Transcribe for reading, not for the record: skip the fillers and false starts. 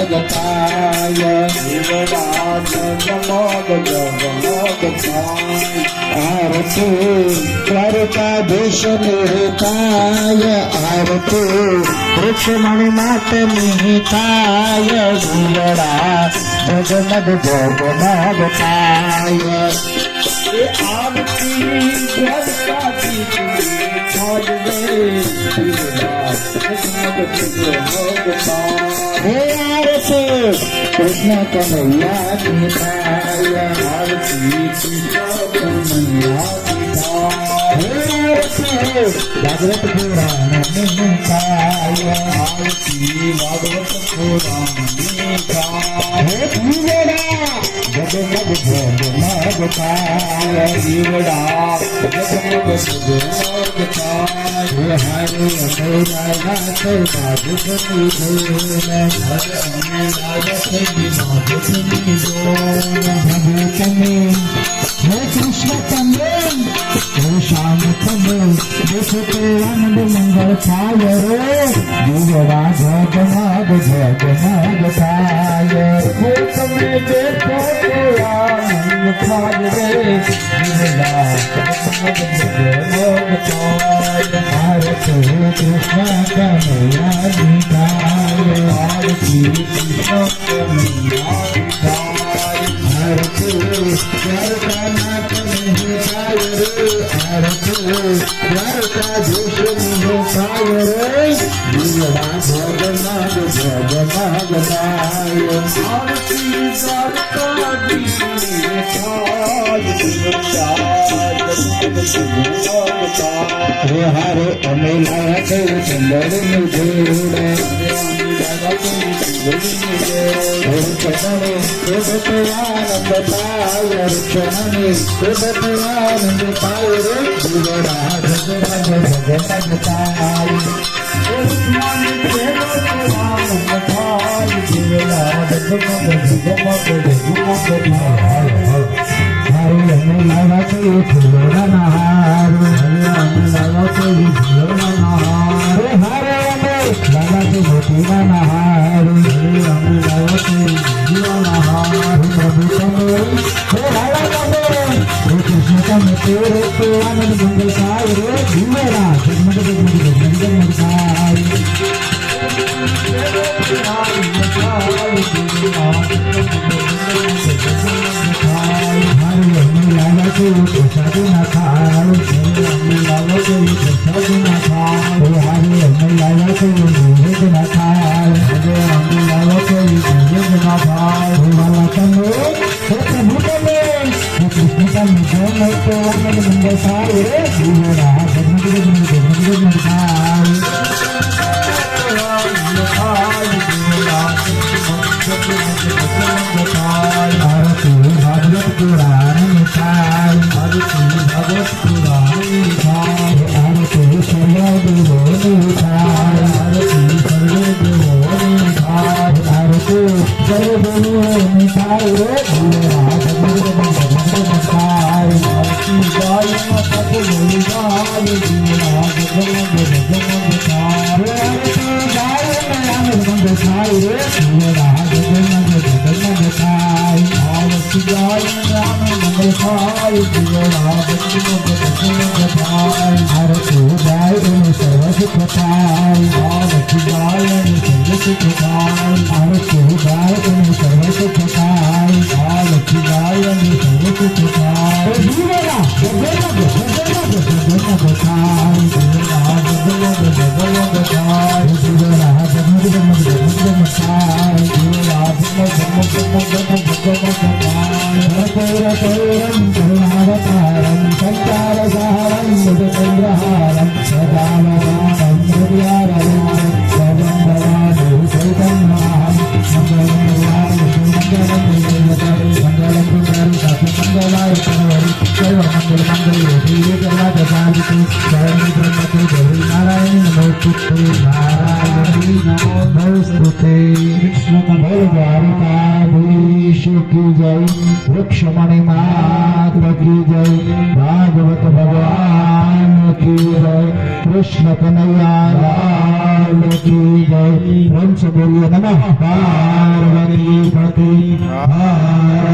जगमगताय शिवराज जगमगताय आरती द्वारकाधीश निहिताय आरती रुक्मणी मात निहिताय शिवरा जगमग जगमगताय आरती द्वारकाधीश कृष्ण कन्हैया निताय आरती भागवत पुराण निताय आरती भागवत पुराण निताय जगमग जगमगताय जीवड़ा जगमग जगमगताय हरे मेरा नाथ साधु कृष्ण तमे श्याम तमे देखते आनंद मंगल छाय रे जीवड़ा जगमग जगमगताय तमे देखो आनंद छाय रे जीवड़ा जगमग जगमगताय आरती कृष्ण कन्हैया निताय आरती कृष्ण कन्हैया निताय आरती द्वारकानाथ निहिताय रे आरती द्वारकाधीश निहिताय रे जीवड़ा जगमग जगमगताय आरती द्वारकाधीश निहिताय जीवड़ा हरे हरे अमेला के चंदन में जोड़े आनंद पाय चरणी आनंद पाय रे जीवड़ा जगमग जगमगताय जीवड़ा जगमग जगमगताय हरे अमेला के फूलों नहार अमेला के फूलों नहार हरे अमेला के मोतिया नहार हरे अमेला के मोतिया नहार प्रभु तमे हे राधा तमे हे कृष्ण तमे तेरे तो आनंद मंगल साय रे जीवरा जगमग जगमग जगमगताय प्रसादना खाओ लालो के प्रसादना खाओ हरे लालो के भोजन खाओ हरे लालो के भोजन खाओ वाला तमे हे प्रभु तमे हे कृष्ण तमे जय तो आनंद मंगल साय रे जीवरा जगमग जगमग जगमगताय आरती भागवत पुराण निताय आरती भागवत पुराण निताय आरती सर्वदेवो निताय आरती सर्वदेवो निताय आरती सर्वदेवो निताय रे जीवरा जगमग जगमगताय आरती गाय माता को गाय जीवरा जगमग जगमगताय आरती गाय आनंद मंगल रे जीवरा जगमग जगमगताय आरती गाय आनंद मंगल खाय जीवरा जगमग जगमगताय आरती गाय सर्व सुखताय आरती गाय सर्व सुखताय आरती गाय सर्व सुखताय आरती गाय सर्व सुखताय जीवरा जगमग जगमगताय जीवरा जगमग जगमगताय जीवरा जगमग जगमगताय जीवरा जगमग जगमगताय रतैरतैरं करुणावतारं संसारसारं मुदचन्द्रहारं सदानन्दं हृदयारयामि सर्वं भवानि चैतन्यं मङ्गलं मंगलाय सर्वमंगलमंगले शिवे सर्वार्थसाधिके शरण्ये त्र्यंबके गौरी नारायणी नमोस्तुते नारायणी नमोस्तुते कृष्ण बोल द्वारकाधीश की जय वृक्षमणि मात की जय भागवत भगवान की जय कृष्ण कन्हैया लाल की जय। ओम से बोलिए नमः पार्वती पति हर